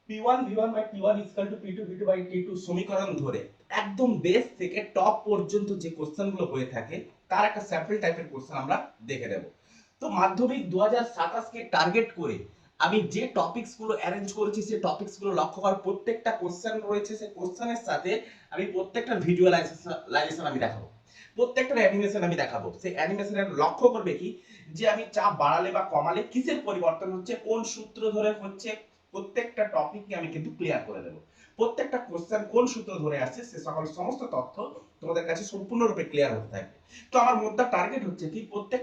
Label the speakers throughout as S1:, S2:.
S1: P1 V1 by T1 equal to P2 V2 by T2 সমীকরণ ধরে একদম base থেকে টপ পর্যন্ত যে কোশ্চেনগুলো হয়ে থাকে তার একটা স্যাম্পল টাইপের কোশ্চেন আমরা দেখে দেব। তো মাধ্যমিক 2027 কে টার্গেট করে আমি যে টপিকস গুলো অ্যারেঞ্জ করেছি সেই টপিকস গুলো লক্ষ্য করার প্রত্যেকটা কোশ্চেন রয়েছে, সেই কোশ্চেনের সাথে আমি প্রত্যেকটা ভিজুয়ালাইজেশন আমি দেখাবো, প্রত্যেকটা অ্যানিমেশন আমি দেখাবো। সেই অ্যানিমেশনের লক্ষ্য করবে কি যে আমি চাপ বাড়ালে বা কমালে কিসের পরিবর্তন হচ্ছে, কোন সূত্র ধরে হচ্ছে, প্রত্যেকটা টপিককে আমি কিন্তু ক্লিয়ার করে দেবো। প্রত্যেকটা কোশ্চেন কোন সূত্র ধরে আসছে সে সকল সমস্ত তথ্য তোমাদের কাছে সম্পূর্ণরূপে ক্লিয়ার হতে থাকবে। তো আমার মোদ্দা টার্গেট হচ্ছে কি প্রত্যেক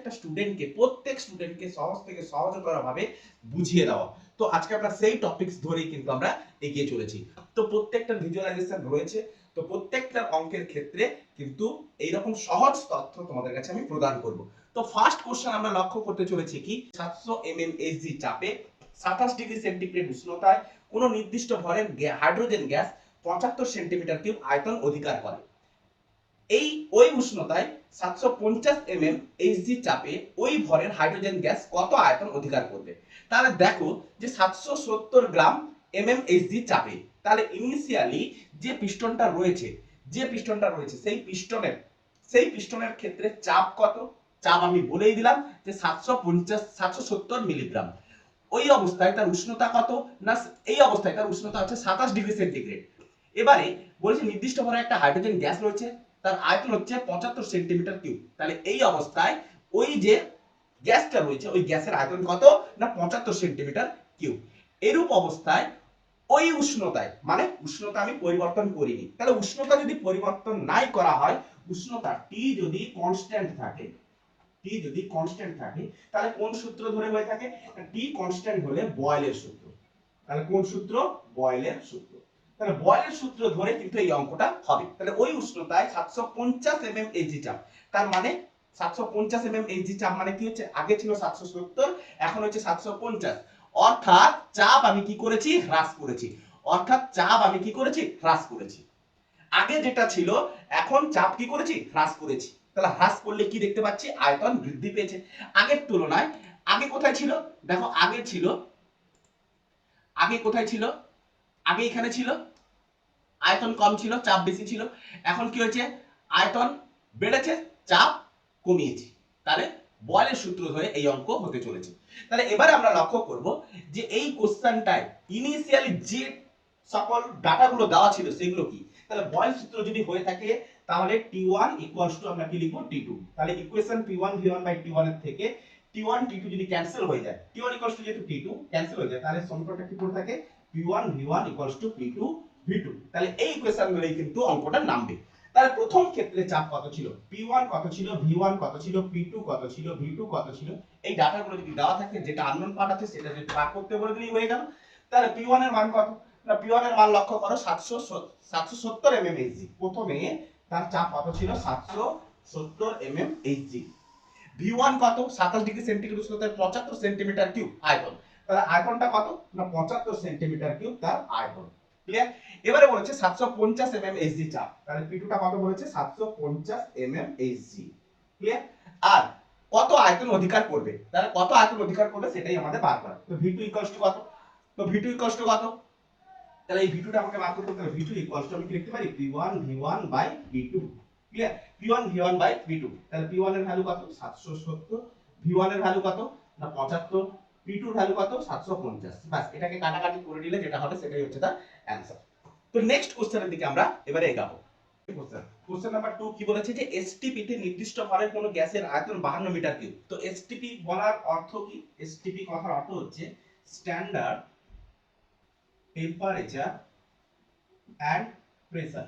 S1: স্টুডেন্টকে সহজ থেকে সহজতর ভাবে বুঝিয়ে দেওয়া। তো আজকে আমরা সেই টপিকস ধরেই কিন্তু আমরা এগিয়ে চলেছি। তো প্রত্যেকটা ভিজুয়ালাইজেশন রয়েছে, তো প্রত্যেকটা অঙ্কের ক্ষেত্রে কিন্তু এইরকম সহজ তথ্য তোমাদের কাছে আমি প্রদান করব। তো ফার্স্ট কোশ্চেন আমরা লক্ষ্য করতে চলেছি কি 700 mmHg চাপে 27 ডিগ্রি সেন্টিগ্রেড উষ্ণতায় কোন নির্দিষ্ট ভরের হাইড্রোজেন গ্যাস 75 সেন্টিমিটার কিউব আয়তন অধিকার করে। এই ওই উষ্ণতায় 750 mmHg চাপে ওই ভরের হাইড্রোজেন গ্যাস কত আয়তন অধিকার করবে। তাহলে দেখো যে 770 গ্রাম mmHg চাপে, তাহলে ইনিশিয়ালি যে পিস্টনটা রয়েছে সেই পিস্টনের ক্ষেত্রে চাপ কত, চাপ আমি বলেই দিলাম যে 770 মিলিগ্রাম। ওই অবস্থায় তার উষ্ণতা কত না, এই অবস্থায় তার উষ্ণতা হচ্ছে 27 ডিগ্রি সেন্টিগ্রেড। এবারে বলেছে নির্দিষ্ট ভরে একটা হাইড্রোজেন গ্যাস রয়েছে, তার আয়তন হচ্ছে 75 সেন্টিমিটার কিউব। তাহলে এই অবস্থায় ওই যে গ্যাসটা রয়েছে ওই গ্যাসের আয়তন কত না 75 সেন্টিমিটার কিউব। এরূপ অবস্থায় ওই উষ্ণতায়, মানে উষ্ণতা আমি পরিবর্তন করিনি, তাহলে উষ্ণতা যদি পরিবর্তন নাই করা হয়, উষ্ণতা টি যদি কনস্ট্যান্ট থাকে, তাহলে কোন সূত্র ধরে হয়ে থাকে, টি কনস্ট্যান্ট হলে বয়েলের সূত্র। তাহলে কোন সূত্র, বয়েলের সূত্র। তাহলে বয়েলের সূত্র ধরে কিন্তু এই অঙ্কটা হবে। তাহলে ওই উষ্ণতায় 750 mmHg চাপ, তার মানে 750 mmHg চাপ মানে কি হচ্ছে, আগে ছিল 770 এখন হচ্ছে 750, অর্থাৎ চাপ আমি কি করেছি, হ্রাস করেছি। আগে যেটা ছিল এখন চাপ কি করেছি, হ্রাস করেছি। তাহলে হ্রাস করলে কি দেখতে পাচ্ছি, আয়তন বৃদ্ধি পেয়েছে আগের তুলনায়। আগে কোথায় ছিল, দেখো আগে কোথায় ছিল, আগে এখানে ছিল, আয়তন কম ছিল চাপ বেশি ছিল। এখন কি হয়েছে, আয়তন বেড়েছে চাপ কমিয়েছে। তাহলে বয়েলের সূত্র ধরে এই অঙ্ক হতে চলেছে। তাহলে এবারে আমরা লক্ষ্য করব যে এই কোশ্চেনটায় ইনিশিয়ালি যে সকল ডাটাগুলো দেওয়া ছিল সেগুলো কি। তাহলে বয়েল সূত্র যদি হয়ে থাকে তাহলে T1 ইকুয়ালস টু আমরা কি লিখব, T2। তাহলে equation P1 V1 by T1 এর থেকে T1 T2 যদি ক্যান্সেল হয়ে যায়, T1 ইকুয়ালস টু যেহেতু T2 ক্যান্সেল হয়ে যায়, তাহলে সমীকরণটা কি পড়ে থাকে, P1 V1 equals to P2 V2। তাহলে এই ইকুয়েশন ধরেই কিন্তু অঙ্কটা নামবে। তাহলে প্রথম ক্ষেত্রে চাপ কত ছিল, P1 কত ছিল, V1 কত ছিল, P2 কত ছিল, V2 কত ছিল, এই ডাটাগুলো যদি দেওয়া থাকে, যেটা আননোন পার্ট আছে সেটা যদি বার করতে বলে দিলেই হয়ে গেল। তাহলে P1 এর মান কত না, P1 এর মান লক্ষ্য করো 770 mmHg। প্রথমে তার চাপ কত ছিল, 770 mmHg। V1 কত, 27 ডিগ্রি সেন্টিগ্রেড উষ্ণতায় 75 সেন্টিমিটার কিউব আয়তন। তাহলে আয়তনটা কত না 75 সেন্টিমিটার কিউব তার আয়তন। ক্লিয়ার। এবারে বলেছে 750 mmHg চাপ, তাহলে P2 টা কত বলেছে, 750 mmHg। ক্লিয়ার। আর কত আয়তন অধিকার করবে, তাহলে কত আয়তন অধিকার করবে সেটাই আমাদের বার করা। তো V2 কত, তো V2 কত, তাহলে এই V2 টা আমাকে বার করতে হবে। V2 আমি কি লিখতে পারি, P1 V1 by V2। Clear. P1 V1 by V2। তাহলে P1 এর ভ্যালু কত, 770, V1 এর ভ্যালু কত না 75, P2 এর ভ্যালু কত 750। বাস এটাকে কাটাকাটি করে নিলে যেটা হবে সেটাই হচ্ছে তার অ্যানসার। তো নেক্সট কোশ্চেনের দিকে আমরা এবারে এগাবো। কোশ্চেন নাম্বার 2 কি বলেছে যে এসটিপি তে নির্দিষ্ট ভরের কোন গ্যাসের আয়তন 52 মিটার কিউব। তো এসটিপি বলার অর্থ কি, এসটিপি কথার অর্থ হচ্ছে standard temperature and pressure.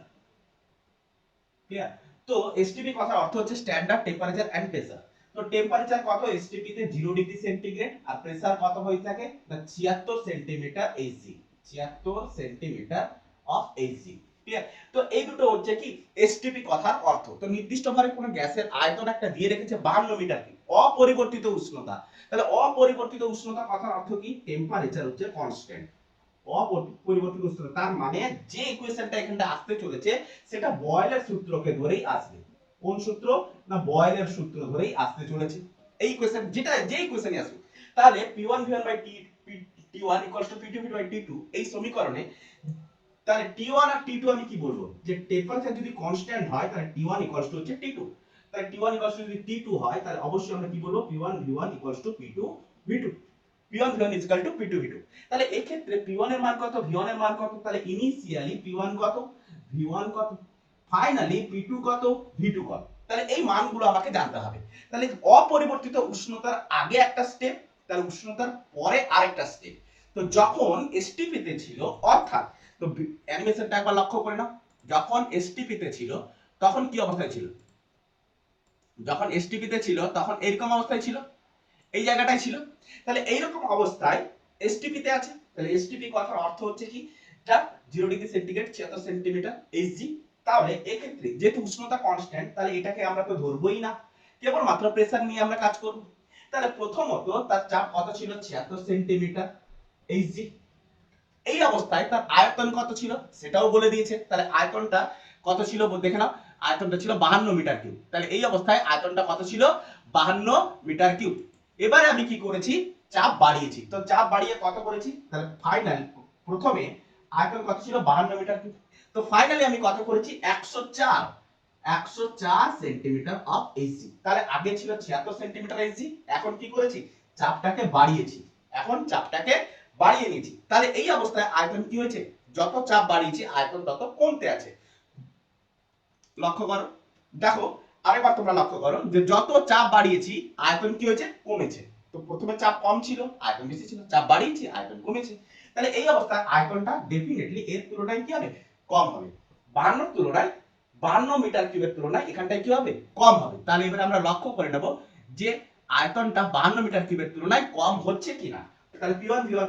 S1: Clear. তো এসটিপি কথার অর্থ হচ্ছে স্ট্যান্ডার্ড টেম্পারেচার এন্ড প্রেসার। তো টেম্পারেচার কত এসটিপি তে 0 ডিগ্রি সেন্টিগ্রেড, আর প্রেসার কত হয়ে থাকে না 76 centimetre Hg, 76 centimetre of Hg. Clear. তো এই দুটো হচ্ছে কি এসটিপি কথার অর্থ। তো নির্দিষ্ট ভাবে কোন গ্যাসের আয়তন একটা দিয়ে রেখেছে 52 মিটার কিউব, অপরিবর্তিত উষ্ণতা। তাহলে অপরিবর্তিত উষ্ণতা কথার অর্থ কি, টেম্পারেচার হচ্ছে কনস্ট্যান্ট, অপরিবর্তিত উষ্ণতা। তার মানে যে ইকুয়েশনটা এখানটা আসতে চলেছে সেটা বয়েলের সূত্রকে ধরেই আসবে। কোন সূত্র না বয়েলের সূত্র ধরেই আসতে চলেছে এই ইকুয়েশন, যেটা যে ইকুয়েশনই আসবে। তাহলে P1 V1 by T1 equals to P2 by T2 এই সমীকরণে তাহলে T1 আর T2 আমি কি বলবো যে টেম্পারেচার যদি কনস্ট্যান্ট হয় তাহলে T1 equals to হচ্ছে T2, তাহলে T1 equals to যদি T2 হয় তাহলে অবশ্যই আমরা কি বলবো P1 V1 equals to P2 V2, P1 V1 is equal to P2 V2। তাহলে এই ক্ষেত্রে P1 এর মান কত, V1 এর মান কত, তাহলে ইনিশিয়ালি P1 কত, V1 কত, ফাইনালি P2 কত, V2 কত, তাহলে এই মানগুলো আমাকে জানতে হবে। তাহলে অপরিবর্তিত উষ্ণতার আগে একটা স্টেপ, তাহলে উষ্ণতার পরে আরেকটা স্টেপ। তো যখন এসটিপি তে ছিল, অর্থাৎ তো অ্যানিমেশনটা একবার লক্ষ্য করে নাও, যখন এসটিপি তে ছিল তখন কি অবস্থায় ছিল, যখন এসটিপি তে ছিল তখন এরকম অবস্থায় ছিল, এই জায়গাটায় ছিল। তাহলে এইরকম অবস্থায় এসটিপি তে আছে, তাহলে এসটিপি কথার অর্থ হচ্ছে কি, এটা 0 ডিগ্রি সেন্টিগ্রেড 76 সেন্টিমিটার এইচজি। তাহলে এক্ষেত্রে যেহেতু উষ্ণতা কনস্ট্যান্ট, তাহলে এটাকে আমরা তো ধরবই না, কেবলমাত্র প্রেসার নিয়ে আমরা কাজ করব। তাহলে প্রথমত তার চাপ কত ছিল, 76 সেন্টিমিটার এইচজি। এই অবস্থায় তার আয়তন কত ছিল সেটাও বলে দিয়েছে, তাহলে আয়তনটা কত ছিল দেখে নাও, আয়তনটা ছিল 52 মিটার কিউব। তাহলে এই অবস্থায় আয়তনটা কত ছিল, 52 মিটার কিউব। এবারে আমি কি করেছি, চাপ বাড়িয়েছি, তো চাপ বাড়িয়ে কত করেছি, তাহলে ফাইনাল প্রথমে আয়তন কত ছিল 52 মিটার কিউব, তো ফাইনালি আমি কত করেছি 104 সেন্টিমিটার অফ এইচজি। তাহলে আগে ছিল 76 সেন্টিমিটার এইচজি, এখন কি করেছি চাপটাকে বাড়িয়েছি, এখন চাপটাকে বাড়িয়ে নিয়েছি। তাহলে এই অবস্থায় আয়তন কি হয়েছে, যত চাপ বাড়িয়েছি আয়তন তত কমতে আছে। লক্ষ্য করো, দেখো আরেকবার তোমরা লক্ষ্য করো যে যত চাপ বাড়িয়েছি আয়তন কি হয়েছে, কমেছে। তো প্রথমে চাপ কম ছিল আয়তন বেশি ছিল, চাপ বাড়িয়েছি আয়তন কমেছে। তাহলে এই অবস্থায় আয়তনটা ডেফিনেটলি এর তুলনায় কি হবে, কম হবে। 52 তুলনায় 52 মিটার কিউবের তুলনায় এখানটায় কি হবে, কম হবে। তাহলে এবারে আমরা লক্ষ্য করে নেব যে আয়তনটা 52 মিটার কিউবের তুলনায় কম হচ্ছে কিনা। তাহলে P1 V1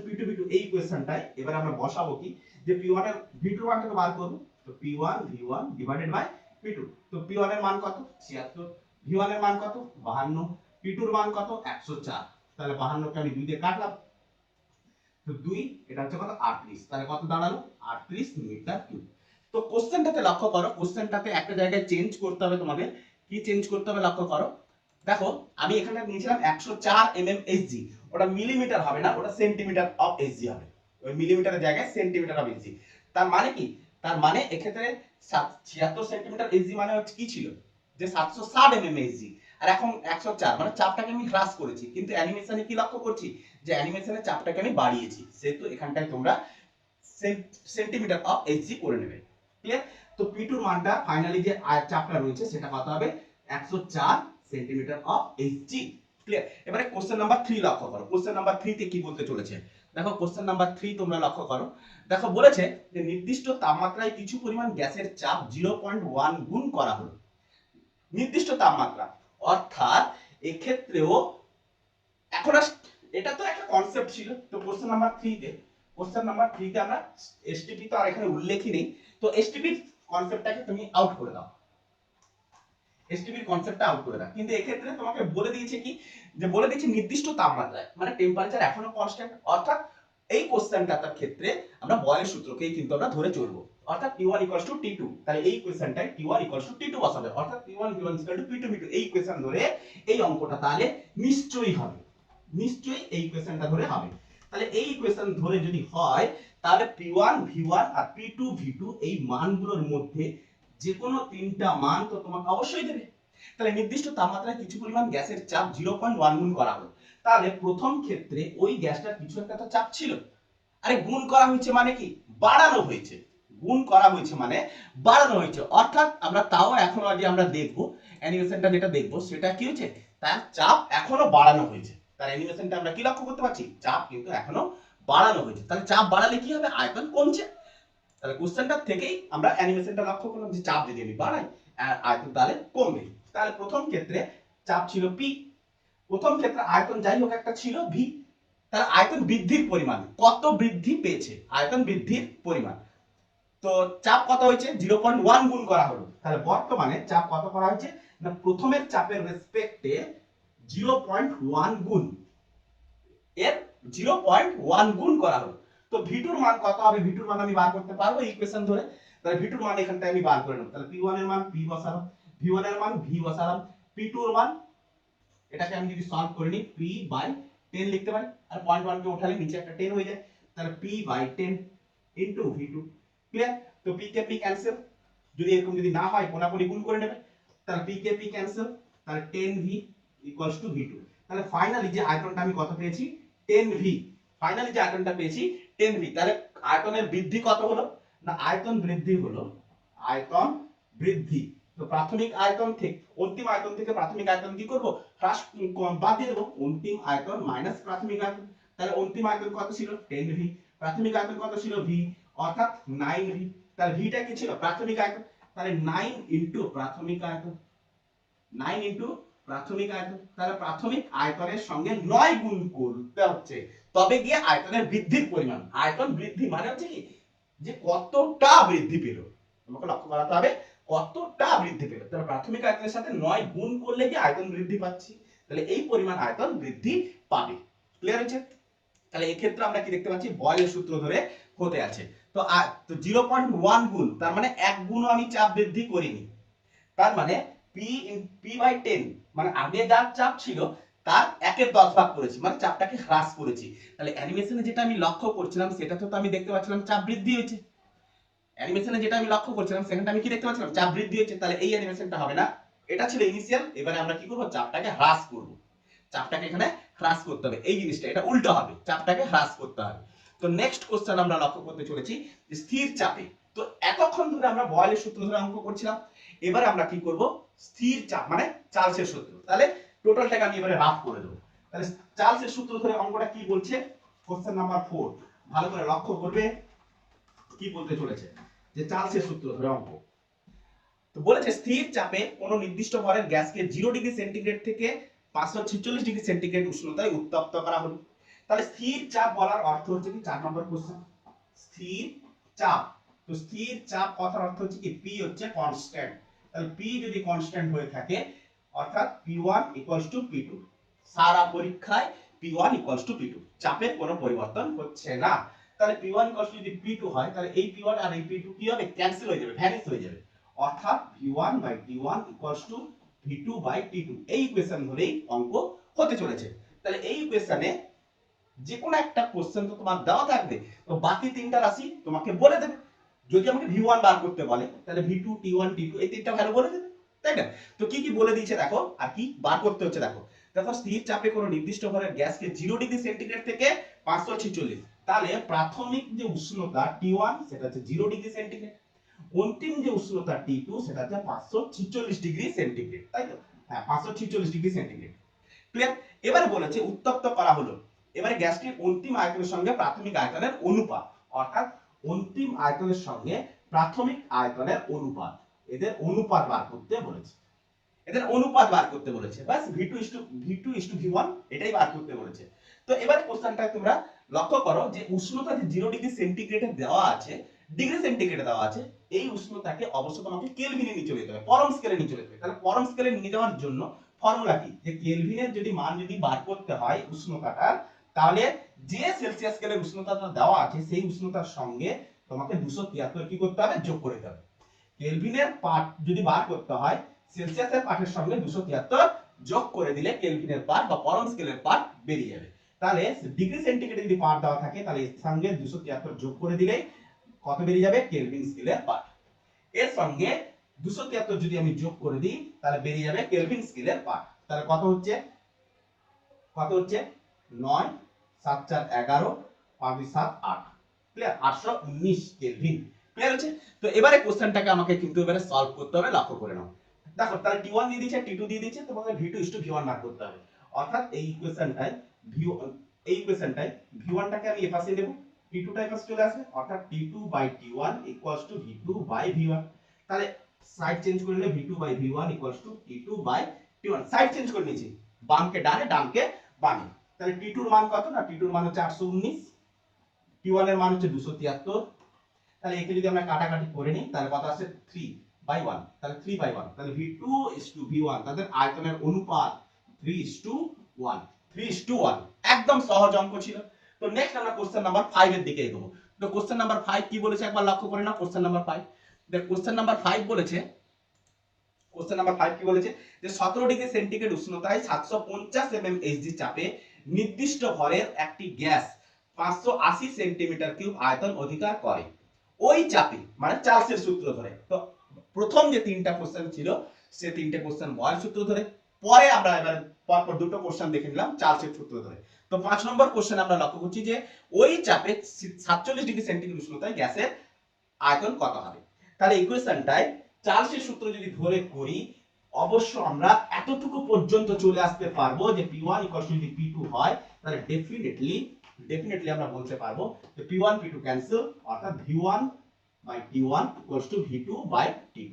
S1: P2 V2 এই ইকুয়েশনটায় এবারে আমরা বসাবো কি, যে P1 এর V2 মানটাকে বার করব। তো P1 V1 divided by P2, তো P1 এর মান কত 76, V1 এর মান কত 52, P2 এর মান কত 104। তাহলে 52 কে আমি 2 দিয়ে কাটলাম, তো 2 এটা হচ্ছে কত 38, তাহলে কত দাঁড়ালো 38 মিটার কিউব। তো কোশ্চেনটাতে লক্ষ্য করো, কোশ্চেনটাতে একটা জায়গায় চেঞ্জ করতে হবে তোমাদের, কি চেঞ্জ করতে হবে লক্ষ্য করো। দেখো আমি এখানে নিয়েছিলাম 104 mmHg, ওটা মিলিমিটার হবে না, ওটা সেন্টিমিটার অফ এইচজি হবে। ওই মিলিমিটারের জায়গায় সেন্টিমিটার অফ এইচজি। তার মানে কি, তার মানে এক্ষেত্রে 76 সেন্টিমিটার এইচজি মানে হচ্ছে কি ছিল, যে 760 mmHg, আর এখন 104, মানে চাপটাকে আমি হ্রাস করেছি, কিন্তু অ্যানিমেশনে কি লক্ষ্য করছি, যে অ্যানিমেশনের চাপটাকে আমি বাড়িয়েছি, সেহেতু এখানটায় তোমরা সেন্টিমিটার অফ এইচজি করে নেবে। ক্লিয়ার? তো P2 এর মানটা ফাইনালি যে চাপটা রয়েছে সেটা কত হবে, 104 সেন্টিমিটার অফ এইচজি। ক্লিয়ার? এবারে কোশ্চেন নাম্বার 3 লক্ষ্য করো, কোশ্চেন নাম্বার 3 তে কি বলতে চলেছে, দেখো কোশ্চেন নাম্বার 3 তোমরা লক্ষ্য করো। দেখো বলেছে যে নির্দিষ্ট তাপমাত্রায় কিছু পরিমাণ গ্যাসের চাপ 0.1 গুণ করা হলো। নির্দিষ্ট তাপমাত্রা, অর্থাৎ এক্ষেত্রেও এখন এটা তো একটা কনসেপ্ট ছিল। তো কোশ্চেন নাম্বার 3 তে, কোশ্চেন নাম্বার 3 তে আমরা এসটিপি তো আর এখানে উল্লেখই নেই, তো এসটিপির কনসেপ্টটাকে তুমি আউট করে দাও, এসটিপির কনসেপ্টটা আউট করে দাও। কিন্তু এক্ষেত্রে তোমাকে বলে দিয়েছে কি, যে বলে দিয়েছে নির্দিষ্ট তাপমাত্রায়, মানে টেম্পারেচার এখনো কনস্ট্যান্ট, অর্থাৎ এই কোশ্চেনটার ক্ষেত্রে আমরা বয়েলের সূত্রকেই কিন্তু আমরা ধরে চলবো, অর্থাৎ T1 T2। তাহলে এই কোশ্চেনটায় T1 T2 বসাবে, অর্থাৎ P1 V1 P2 V2 এই কোশ্চেন ধরে এই অঙ্কটা তাহলে নিশ্চয়ই হবে, নিশ্চয়ই এই কোশ্চেনটা ধরে হবে। তাহলে এই ইকুয়েশন ধরে যদি হয়, তাহলে P1 V1 আর P2 V2 এই মানগুলোর মধ্যে যে কোনো তিনটা মান তো তোমাকে অবশ্যই দেবে। তাহলে নির্দিষ্ট তাপমাত্রায় কিছু পরিমাণ গ্যাসের চাপ 0.1 গুণ করা হলো, তাহলে প্রথম ক্ষেত্রে ওই গ্যাসটার কিছু একটা তো চাপ ছিল, আরে গুণ করা হয়েছে মানে কি, বাড়ানো হয়েছে, গুণ করা হয়েছে মানে বাড়ানো হয়েছে, অর্থাৎ আমরা তাও এখন আজ আমরা দেখবো অ্যানিমেশনটা যেটা দেখবো সেটা কি হয়েছে, তার চাপ এখনো বাড়ানো হয়েছে। তার অ্যানিমেশনটা আমরা কি লক্ষ্য করতে পারছি, চাপ কিন্তু এখনো বাড়ানো হয়েছে। তাহলে চাপ বাড়ালে কি হবে, আয়তন কমছে। তাহলে কোশ্চেনটা থেকেই আমরা অ্যানিমেশনটা লক্ষ্য করলাম যে চাপ যদি আমি বাড়াই আয়তন তাহলে কমবে। তাহলে প্রথম ক্ষেত্রে চাপ ছিল পি, প্রথম ক্ষেত্রে আয়তন যাই হোক একটা ছিল ভি। তাহলে আয়তন বৃদ্ধির পরিমাণ কত বৃদ্ধি পেয়েছে, আয়তন বৃদ্ধির পরিমাণ, তো চাপ কত হয়েছে 0.1 গুণ করা হলো। তাহলে বর্তমানে চাপ কত করা হয়েছে না, প্রথমের চাপের রেসপেক্টে 0.1 গুণ, এর 0.1 গুণ করা হলো। তো V2 এর মান কত হবে, V2 এর মান আমি বার করতে পারবো এই ইকুয়েশন ধরে। তাহলে V2 এর মান এখানটায় আমি বার করে নেব। তাহলে P1 এর মান P বসালাম, V1 এর মান V বসালাম, P2 এর মান এটাকে আমি যদি সলভ করে নিই P বাই 10 লিখতে পারি, আর 0.1 কে উঠালে নিচে একটা 10 হয়ে যায়, তাহলে p/10 ইনটু v2। ক্লিয়ার? তো p কে p ক্যান্সেল, যদি এরকম যদি না হয় কোনাকুনি গুণ করে নেবে, তাহলে p কে p ক্যান্সেল, তাহলে 10v ইকুয়ালস টু v2। তাহলে ফাইনালি যে আয়তনটা আমি কত পেয়েছি, 10v। ফাইনালি যে আয়তনটা পেয়েছি 10v। তাহলে আয়তনের বৃদ্ধি কত হলো না, আয়তন বৃদ্ধি হলো, আয়তন বৃদ্ধি। তো প্রাথমিক আয়তন থেকে অন্তিম আয়তন থেকে প্রাথমিক আয়তন কি করব, হ্রাস বাদ দিয়ে দেবো, অন্তিম আয়তন মাইনাস প্রাথমিক আয়তন। তাহলে অন্তিম আয়তন কত ছিল 10v, প্রাথমিক আয়তন কত ছিল v, অর্থাৎ 9v। তাহলে ভিটা কি ছিল, প্রাথমিক আয়তন, তাহলে 9 ইনটু প্রাথমিক আয়তন, 9 ইনটু প্রাথমিক আয়তন। তাহলে প্রাথমিক আয়তনের সঙ্গে 9 গুণ করতে হচ্ছে, তবে গিয়ে আয়তনের বৃদ্ধির পরিমাণ। আয়তন বৃদ্ধি মানে হচ্ছে কি, যে কতটা বৃদ্ধি পেল, আমাকে লক্ষ্য করাতে হবে কতটা বৃদ্ধি পেল। তাহলে প্রাথমিক আয়তনের সাথে 9 গুণ করলে কি আয়তন বৃদ্ধি পাচ্ছি, তাহলে এই পরিমাণ আয়তন বৃদ্ধি পাবে। ক্লিয়ার হচ্ছে? তাহলে এই ক্ষেত্রে আমরা কি দেখতে পাচ্ছি, বয়েলের সূত্র ধরে হতে আছে। তো 0.1 গুণ, তার মানে 1 গুণও আমি চাপ বৃদ্ধি করিনি, তার মানে p/10 মানে আগে যার চাপ ছিল তার 1/10 ভাগ করেছি, মানে চাপটাকে হ্রাস করেছি। তাহলে অ্যানিমেশনে যেটা আমি লক্ষ্য করছিলাম সেটা তো আমি দেখতে পাচ্ছিলাম চাপ বৃদ্ধি হয়েছে। অ্যানিমেশনে যেটা আমি লক্ষ্য করছিলাম সেখানটা আমি কি দেখতে পাচ্ছিলাম, চাপ বৃদ্ধি হচ্ছে। তাহলে এই অ্যানিমেশনটা হবে না, এটা ছিল ইনিশিয়াল। এবারে আমরা কি করব, চাপটাকে হ্রাস করব, চাপটাকে এখানে হ্রাস করতে হবে। এই জিনিসটা এটা উল্টো হবে, চাপটাকে হ্রাস করতে হবে। তো নেক্সট কোশ্চেন আমরা লক্ষ্য করতে চলেছি যে স্থির চাপে। তো এতক্ষণ ধরে আমরা বয়েলের সূত্র ধরে অঙ্ক করছিলাম, এবারে আমরা কি করব, স্থির চাপ মানে চার্লসের সূত্র। তাহলে টোটালটাকে আমি এবারে রাফ করে দেব। তাহলে চার্লসের সূত্র ধরে অঙ্কটা কি বলছে, কোশ্চেন নাম্বার 4, ভালো করে লক্ষ্য করবে কি বলতে চলেছে, যে চার্লসের সূত্র ধরে অঙ্ক। তো বলেছে স্থির চাপে কোনো নির্দিষ্ট ভরের গ্যাসকে 0 ডিগ্রি সেন্টিগ্রেড থেকে 546 ডিগ্রি সেন্টিগ্রেড উষ্ণতায় উত্তপ্ত করা হলো। তাহলে স্থির চাপ বলার অর্থ হচ্ছে কি, 4 নম্বর কোশ্চেন, স্থির চাপ। তো স্থির চাপ কথার অর্থ হচ্ছে কি, p হচ্ছে কনস্ট্যান্ট। তাহলে p যদি কনস্ট্যান্ট হয়ে থাকে, অর্থাৎ p1 p2, সারা পরীক্ষায় p1 p2, চাপের কোনো পরিবর্তন হচ্ছে না। তাহলে p1 যদি p2 হয়, তাহলে এই p1 আর এই p2 কি হবে, ক্যান্সেল হয়ে যাবে, ভ্যানিশ হয়ে যাবে, অর্থাৎ v1/t1 v2/t2। এই ইকুয়েশন ধরেই অঙ্ক হতে চলেছে। তাহলে এই ইকুয়েশনে যে কোনো একটা কোশ্চেন তো তোমার দেওয়া থাকবে, তো বাকি তিনটা রাশি তোমাকে বলে দেবে। যদি আমাকে v1 বার করতে বলে, তাহলে v2 t1 t2 এই তিনটা ভ্যালু বলে দেবে, তাই না? তো কি কি বলে দিয়েছে দেখো, আর কি বার করতে হচ্ছে দেখো। দেখো স্থির চাপে কোনো নির্দিষ্ট ভরের গ্যাসকে 0 ডিগ্রি সেন্টিগ্রেড থেকে 546, তাহলে প্রাথমিক যে উষ্ণতা t1 সেটা হচ্ছে 0 ডিগ্রি সেন্টিগ্রেড, অন্তিম যে উষ্ণতা T2 সেটা হচ্ছে 546 ডিগ্রি সেন্টিগ্রেড, তাই তো? হ্যাঁ, 546 ডিগ্রি সেন্টিগ্রেড। ক্লিয়ার? এবারে বলেছে উত্তপ্ত করা হলো। এবারে গ্যাসটির অন্তিম আয়তনের সঙ্গে প্রাথমিক আয়তনের অনুপাত, অর্থাৎ অন্তিম আয়তনের সঙ্গে প্রাথমিক আয়তনের অনুপাত, এদের অনুপাত বার করতে বলেছে। এদের অনুপাত বার করতে বলেছে, বাস v2:v1 এটাই বার করতে বলেছে। তো এবারে কোশ্চেনটা তোমরা লক্ষ্য করো যে উষ্ণতা যে 0 ডিগ্রি সেন্টিগ্রেডে দেওয়া আছে, ডিগ্রি সেন্টিগ্রেডে দেওয়া আছে, এই উষ্ণতাকে অবশ্যই তোমাকে কেলভিনে নিয়ে চলে যেতে হবে, পরম স্কেলে নিয়ে চলে যেতে হবে। তাহলে পরম স্কেলে নিয়ে যাওয়ার জন্য ফর্মুলা কি, যে কেলভিনের যদি মান যদি বার করতে হয় উষ্ণতাটার, তাহলে যে সেলসিয়াস স্কেলের উষ্ণতাটা দেওয়া আছে সেই উষ্ণতার সঙ্গে তোমাকে 273 কি করতে হবে, যোগ করে দিতে হবে। কেলভিনের পার্ট যদি বার করতে হয়, সেলসিয়াসের পার্টের সঙ্গে 273 যোগ করে দিলে কেলভিনের পার্ট বা পরম স্কেলের পার্ট বেরিয়ে যাবে। তাহলে ডিগ্রি সেন্টিগ্রেডে যদি পার্ট দেওয়া থাকে, তাহলে এর সঙ্গে 273 যোগ করে দিলে কত বেরিয়ে যাবে, কেলভিন স্কেলের পার্ট। এর সঙ্গে 273 যদি আমি যোগ করে দিই, তাহলে বেরিয়ে যাবে কেলভিন স্কেলের পার্ট। তাহলে কত হচ্ছে, 9 7 4 11 5 7 8, ক্লিয়ার, 819 কেলভিন। ক্লিয়ার হচ্ছে? তো এবারে কোশ্চেনটাকে আমাকে কিন্তু এবারে সলভ করতে হবে, লক্ষ্য করে নাও। দেখো তাহলে t1 দিয়ে দিয়েছে, t2 দিয়ে দিয়েছে, তোমাকে v2:v1 বার করতে হবে। অর্থাৎ এই ইকুয়েশনটায় v1 টাকে আমি এই পাশে নেব, t2 টা এই পাশে চলে আসবে, অর্থাৎ t2/t1 v2/v1। তাহলে সাইড চেঞ্জ করে নিলে v2/v1 t2/t1, সাইড চেঞ্জ করে নিয়েছি, বামকে ডানে ডানকে বামে। তাহলে t2 এর মান কত না, t2 এর মান হচ্ছে 819, t1 এর মান হচ্ছে 273। তাহলে একে যদি আমরা কাটাকাটি করে নিই, তাহলে কত আসছে 3/1, তাহলে 3/1, তাহলে v2:v1, তাদের আয়তনের অনুপাত 3:1, 3:1। একদম সহজ অঙ্ক ছিল। তো নেক্সট আমরা কোশ্চেন নাম্বার 5 এর দিকে এগোবো। তো কোশ্চেন নাম্বার 5 কি বলেছে একবার লক্ষ্য করে নাও। কোশ্চেন নাম্বার 5 দেখ, কোশ্চেন নাম্বার 5 বলেছে, কোশ্চেন নাম্বার 5 কি বলেছে, যে 17 ডিগ্রি সেন্টিগ্রেড উষ্ণতায় 750 mm Hg চাপে নির্দিষ্ট ভরের একটি গ্যাস 580 সেন্টিমিটার কিউব আয়তন অধিকার করে ওই চাপে, মানে চার্লসের সূত্র ধরে। তো প্রথম যে তিনটা কোশ্চেন ছিল সে তিনটে কোশ্চেন বয়েলের সূত্র ধরে, পরে আমরা এবার পরপর দুটো কোশ্চেন দেখে নিলাম চার্লসের সূত্র ধরে। তো 5 নম্বর কোশ্চেন আমরা লক্ষ্য করছি যে ওই চাপে 47 ডিগ্রি সেন্টিগ্রেড উষ্ণতায় গ্যাসের আয়তন কত হবে। তাহলে এই কোশ্চেনটায় চার্লসের সূত্র যদি ধরে করি, অবশ্য আমরা এতটুকু পর্যন্ত চলে আসতে পারবো যে P1 যদি P2 হয়, তাহলে ডেফিনেটলি আমরা বলতে পারবো যে P1 P2 ক্যান্সেল, অর্থাৎ V1 by T1 V2 by T2।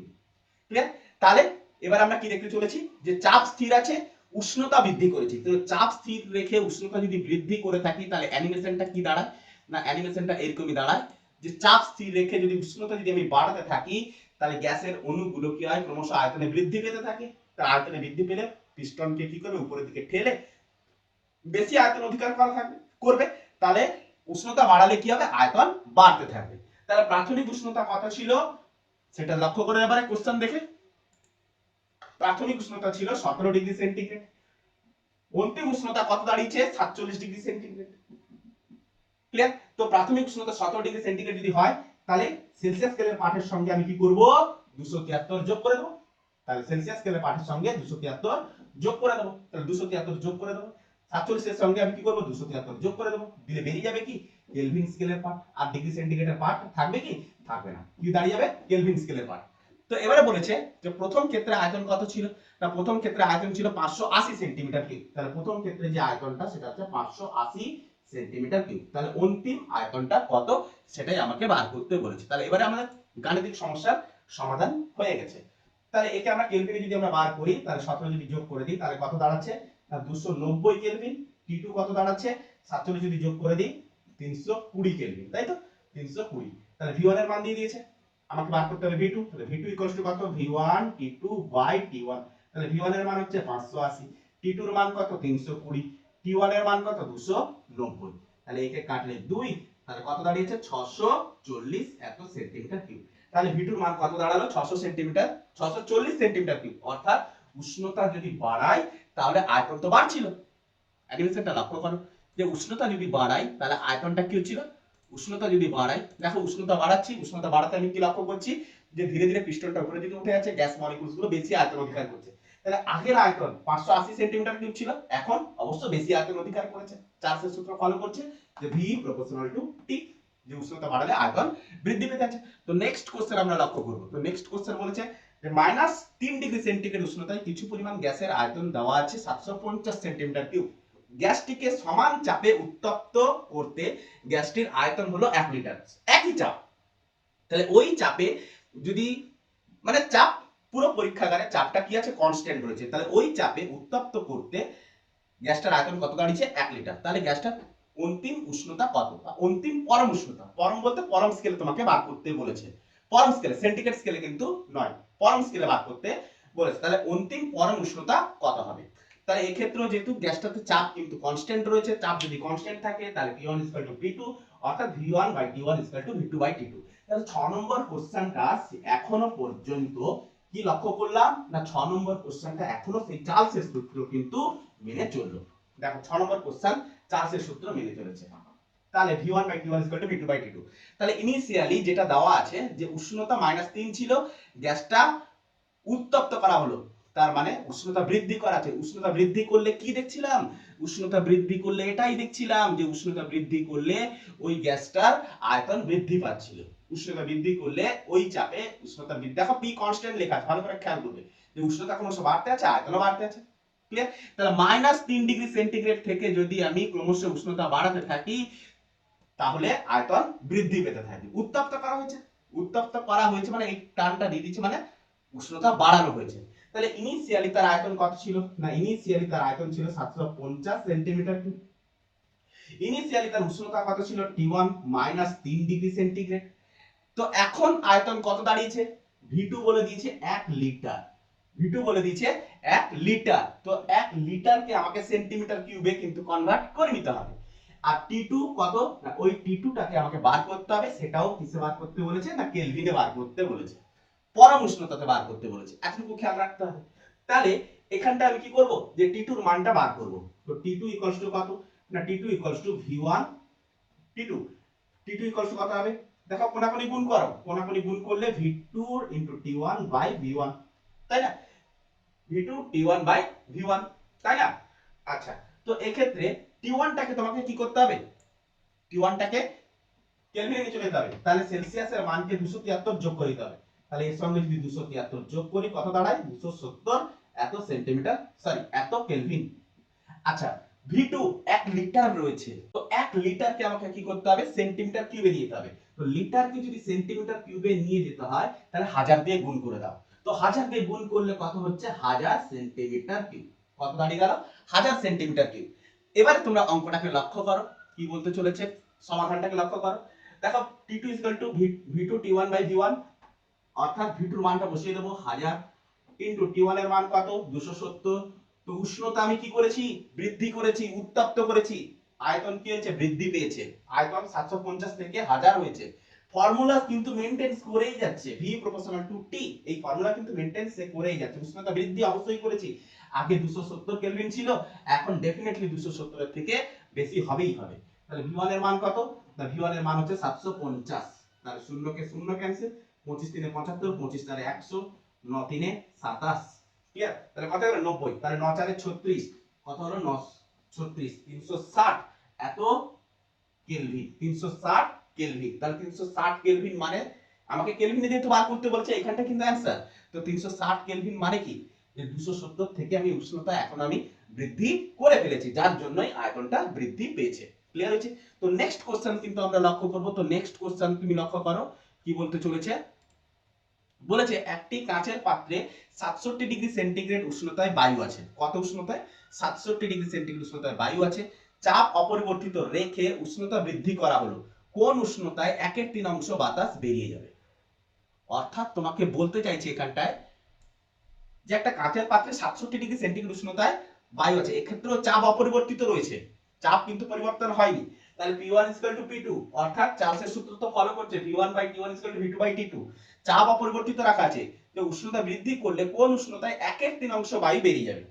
S1: Clear? তাহলে এবার আমরা কি দেখতে চলেছি যে চাপ স্থির আছে, উষ্ণতা বৃদ্ধি করেছি। তো চাপ স্থির রেখে উষ্ণতা যদি বৃদ্ধি করে থাকি, তাহলে অ্যানিমেশনটা কি দাঁড়ায়? না, অ্যানিমেশনটা এরকমই দাঁড়ায় যে চাপ স্থির রেখে যদি উষ্ণতা যদি আমি বাড়াতে থাকি, তাহলে গ্যাসের অণুগুলো কি হয়? ক্রমশ আয়তনে বৃদ্ধি পেতে থাকে। তার আয়তনে বৃদ্ধি পেলে পিস্টনকে কি করবে? উপরের দিকে ঠেলে বেশি আয়তন অধিকার করা করবে। তাহলে উষ্ণতা বাড়ালে কি হবে? আয়তন বাড়তে থাকবে। তাহলে প্রাথমিক উষ্ণতা কত ছিল সেটা লক্ষ্য করে এবারে কোশ্চেন দেখে। প্রাথমিক উষ্ণতা ছিল 17 ডিগ্রি সেন্টিগ্রেড। অন্তিম উষ্ণতা কত দাঁড়িয়েছে? 47 ডিগ্রি সেন্টিগ্রেড। ক্লিয়ার? তো প্রাথমিক উষ্ণতা 17 ডিগ্রি সেন্টিগ্রেড যদি হয়, তাহলে সেলসিয়াস স্কেলের পাঠের সঙ্গে আমি কি করব? 273 যোগ করে দেব। তাহলে সেলসিয়াস স্কেলের পাঠের সঙ্গে 273 যোগ করে দেব। তাহলে 273 যোগ করে দেব। 47 এর সঙ্গে আমি কি করব? 273 যোগ করে দেব। দিলে বেরিয়ে যাবে কি? কেলভিন স্কেলের পাঠ। আর ডিগ্রি সেন্টিগ্রেডের পাঠ থাকবে কি? থাকবে না। কি দাঁড়িয়ে যাবে? কেলভিন স্কেলের পাঠ। তো এবারে বলেছে যে প্রথম ক্ষেত্রে আয়তন কত ছিল? না, প্রথম ক্ষেত্রে আয়তন ছিল 580 সেন্টিমিটার কিউব। তাহলে প্রথম ক্ষেত্রে যে আয়তনটা সেটা হচ্ছে 580 সেন্টিমিটার কিউব। তাহলে অন্তিম আয়তনটা কত সেটাই আমাকে বার করতে বলেছে। তাহলে এবারে আমাদের গাণিতিক সমস্যার সমাধান হয়ে গেছে। তাহলে একে আমরা কেলভিনে যদি আমরা বার করি, তাহলে 17 যদি যোগ করে দিই, তাহলে কত দাঁড়াচ্ছে? না, 290 কেলভিন। T2 কত দাঁড়াচ্ছে? 47 যদি যোগ করে দিই, 320 কেলভিন, তাই তো? 320। তাহলে V1 এর মান দিয়ে দিয়েছে, আমাকে বার করতে হবে V2। তাহলে V2 কত? V1 T2 by T1। তাহলে V1 এর মান হচ্ছে 580, T2 এর মান কত? 320, T1 এর মান কত? 290। তাহলে একে কাটলে 2, তাহলে কত দাঁড়িয়েছে? 640 এত সেন্টিমিটার কিউব। তাহলে V2 এর মান কত দাঁড়ালো? 640 সেন্টিমিটার কিউব। অর্থাৎ উষ্ণতা যদি বাড়াই তাহলে আয়তন তো বাড়ছিল। অ্যানিমেশনটা লক্ষ্য করো যে উষ্ণতা যদি বাড়াই তাহলে আয়তনটা কি হচ্ছিল? উষ্ণতা যদি বাড়াই, দেখো উষ্ণতা বাড়াচ্ছি, উষ্ণতা বাড়াতে আমি কি লক্ষ্য করছি? যে ধীরে ধীরে পিস্টনটা উপরের দিকে উঠে যাচ্ছে, গ্যাস মলিকিউলস গুলো বেশি আয়তন অধিকার করছে। তাহলে আগের আয়তন 580 সেন্টিমিটার কিউব ছিল, এখন অবশ্য বেশি আয়তন অধিকার করেছে। চার্লসের সূত্র ফলো করছে যে V প্রপোর্শনাল টু T, যে উষ্ণতা বাড়ালে আয়তন বৃদ্ধি পেতে যাচ্ছে। তো নেক্সট কোশ্চেন আমরা লক্ষ্য করব। তো নেক্সট কোশ্চেন বলেছে যে -3 ডিগ্রি সেন্টিগ্রেড উষ্ণতায় কিছু পরিমাণ গ্যাসের আয়তন দেওয়া আছে 750 সেন্টিমিটার কিউব। গ্যাসটিকে সমান চাপে উত্তপ্ত করতে গ্যাসটির আয়তন হলো 1 লিটার। একই চাপ, তাহলে ওই চাপে যদি, মানে চাপ পুরো পরীক্ষাগারে চাপটা কি আছে? কনস্ট্যান্ট রয়েছে। তাহলে ওই চাপে উত্তপ্ত করতে গ্যাসটার আয়তন কত দাঁড়িয়েছে? 1 লিটার। তাহলে গ্যাসটার অন্তিম উষ্ণতা কত? অন্তিম পরম উষ্ণতা, পরম বলতে পরম স্কেলে তোমাকে বার করতে বলেছে। পরম স্কেলে, সেন্টিগ্রেড স্কেলে কিন্তু নয়, পরম স্কেলে বার করতে বলেছে। তাহলে অন্তিম পরম উষ্ণতা কত হবে? তাহলে এই ক্ষেত্রে যেহেতু গ্যাসটাতে চাপ কিন্তু কনস্ট্যান্ট রয়েছে, চাপ যদি কনস্ট্যান্ট থাকে তাহলে P1 P2, অর্থাৎ V1 T1 V2 T2। তাহলে 6 নম্বর কোশ্চেনটা এখনো পর্যন্ত কি লক্ষ্য করলাম? না, 6 নম্বর কোশ্চেনটা এখনো সেই চার্লসের সূত্র কিন্তু মেনে চললো। দেখো 6 নম্বর কোশ্চেন চার্লসের সূত্র মেনে চলেছে। তাহলে V1 T1 V2 T2। তাহলে ইনিশিয়ালি যেটা দেওয়া আছে যে উষ্ণতা -3 ছিল, গ্যাসটা উত্তপ্ত করা হলো, তার মানে উষ্ণতা বৃদ্ধি করা আছে। উষ্ণতা বৃদ্ধি করলে কি দেখছিলাম? উষ্ণতা বৃদ্ধি করলে এটাই দেখছিলাম যে উষ্ণতা বৃদ্ধি করলে ওই গ্যাসটার আয়তন বৃদ্ধি পাচ্ছিল। উষ্ণতা বৃদ্ধি করলে ওই চাপে উষ্ণতা বৃদ্ধি, দেখো P কনস্ট্যান্ট লেখা আছে, ভালো করে খেয়াল করবে যে উষ্ণতা ক্রমশ বাড়তে আছে, আয়তনও বাড়তে আছে। ক্লিয়ার? তাহলে -3 ডিগ্রি সেন্টিগ্রেড থেকে যদি আমি ক্রমশ উষ্ণতা বাড়াতে থাকি, তাহলে আয়তন বৃদ্ধি পেতে থাকে। উত্তপ্ত করা হয়েছে, উত্তপ্ত করা হয়েছে মানে এই টার্মটা দিয়ে দিচ্ছে, মানে উষ্ণতা বাড়ানো হয়েছে। তাহলে ইনিশিয়ালি তার আয়তন কত ছিল? না, ইনিশিয়ালি তার আয়তন ছিল 750 সেন্টিমিটার কিউব। ইনিশিয়ালি তার উষ্ণতা কত ছিল? T1 -3 degree centigrade. তো এখন আয়তন কত দাঁড়িয়েছে? V2 বলে দিয়েছে 1 লিটার। V2 বলে দিয়েছে 1 লিটার। তো 1 লিটারকে আমাকে সেন্টিমিটার কিউবে কিন্তু কনভার্ট করে নিতে হবে। আর T2 কত? না, ওই T2 টাকে আমাকে বার করতে হবে, সেটাও কিসে বার করতে বলেছে? না, কেলভিনে বার করতে বলেছে, পরম উষ্ণতাতে বার করতে বলেছে। এতটুকু খেয়াল রাখতে হবে। তাহলে এখানটা আমি কি করব? যে T2 এর মানটা বার করব। তো T2 কত? না T two equals two V one T two. T two equals two কত হবে, দেখো কোনাকুনি গুণ করো, কোনাকুনি গুণ করলে V two into T one by V one, তাই না, V two T one by V one, তাই না। আচ্ছা, তো এক্ষেত্রে টি ওয়ানটাকে তোমাকে কি করতে হবে, টি ওয়ানটাকে কেলভিনে নিয়ে চলে যেতে হবে, তাহলে সেলসিয়াসের মানকে 273 যোগ করে দিতে হবে। তাহলে এর সঙ্গে যদি 273 যোগ করি কত দাঁড়ায়, 270 এত সেন্টিমিটার, সরি এত কেলভিন। আচ্ছা, V2 1 লিটার রয়েছে, তো 1 লিটারকে আমাকে কি করতে হবে, সেন্টিমিটার কিউবে নিয়ে যেতে হবে। তো লিটারকে যদি সেন্টিমিটার কিউবে নিয়ে যেতে হয় তাহলে 1000 দিয়ে গুণ করে দাও। তো 1000 দিয়ে গুণ করলে কত হচ্ছে, 1000 সেন্টিমিটার কিউব। কত দাঁড়িয়ে গেল, 1000 সেন্টিমিটার কিউব। এবারে তোমরা অঙ্কটাকে লক্ষ্য করো, কি বলতে চলেছে, সমাধানটাকে লক্ষ্য করো। দেখো T2 V2 T1 by V1, অর্থাৎ V2 এর মানটা বসিয়ে দেবো 1000 ইনটু T1 এর মান কত, 270। তো উষ্ণতা আমি কি করেছি, বৃদ্ধি করেছি, উত্তপ্ত করেছি, আয়তন কি হয়েছে, বৃদ্ধি পেয়েছে, আয়তন 750 থেকে 1000 হয়েছে। ফর্মুলা কিন্তু মেইনটেইন করেই যাচ্ছে, V প্রপোর্শনাল টু T, এই ফর্মুলা কিন্তু মেইনটেইন করেই যাচ্ছে। উষ্ণতা বৃদ্ধি অবশ্যই করেছি, আগে 270 কেলভিন ছিল, এখন ডেফিনেটলি 270 এর থেকে বেশি হবেই হবে। তাহলে V1 এর মান কত, তাহলে V1 এর মান হচ্ছে 750, তাহলে শূন্যকে শূন্য ক্যান্সেল, 25 3 75, 25 4 100, 9 3 27, ক্লিয়ার। তাহলে কত হলো 90, তাহলে 9 4 36, কত হলো 36, 360 এত কেলভিন, 360 কেলভিন। তাহলে 360 কেলভিন মানে আমাকে কেলভিনে যেহেতু বার করতে বলছে, এখানটা কিন্তু অ্যানসার। তো 360 কেলভিন মানে কি, যে 270 থেকে আমি উষ্ণতা এখন আমি বৃদ্ধি করে ফেলেছি, যার জন্যই আয়তনটা বৃদ্ধি পেয়েছে। ক্লিয়ার হয়েছে। তো নেক্সট কোশ্চেন কিন্তু আমরা লক্ষ্য করব। তো নেক্সট কোশ্চেন তুমি লক্ষ্য করো, কি বলতে চলেছে, বলেছে একটি কাঁচের পাত্রে 67 ডিগ্রি সেন্টিগ্রেড উষ্ণতায় বায়ু আছে। কত উষ্ণতায়, 67 ডিগ্রি সেন্টিগ্রেড উষ্ণতায় বায়ু আছে। চাপ অপরিবর্তিত রেখে উষ্ণতা বৃদ্ধি করা হলো, কোন উষ্ণতায় 1/3 বাতাস বেরিয়ে যাবে। অর্থাৎ তোমাকে বলতে চাইছে এখানটায় যে একটা কাঁচের পাত্রে 67 ডিগ্রি সেন্টিগ্রেড উষ্ণতায় বায়ু আছে, এক্ষেত্রেও চাপ অপরিবর্তিত রয়েছে, চাপ কিন্তু পরিবর্তন হয়নি। তাহলে P1 P2, অর্থাৎ চার্লসের সূত্র তো ফলো করছে, V1 T1 V2 T2, চাপ অপরিবর্তিত রাখা আছে, যে উষ্ণতা বৃদ্ধি করলে কোন উষ্ণতায় 1/3 বায়ু বেরিয়ে যাবে।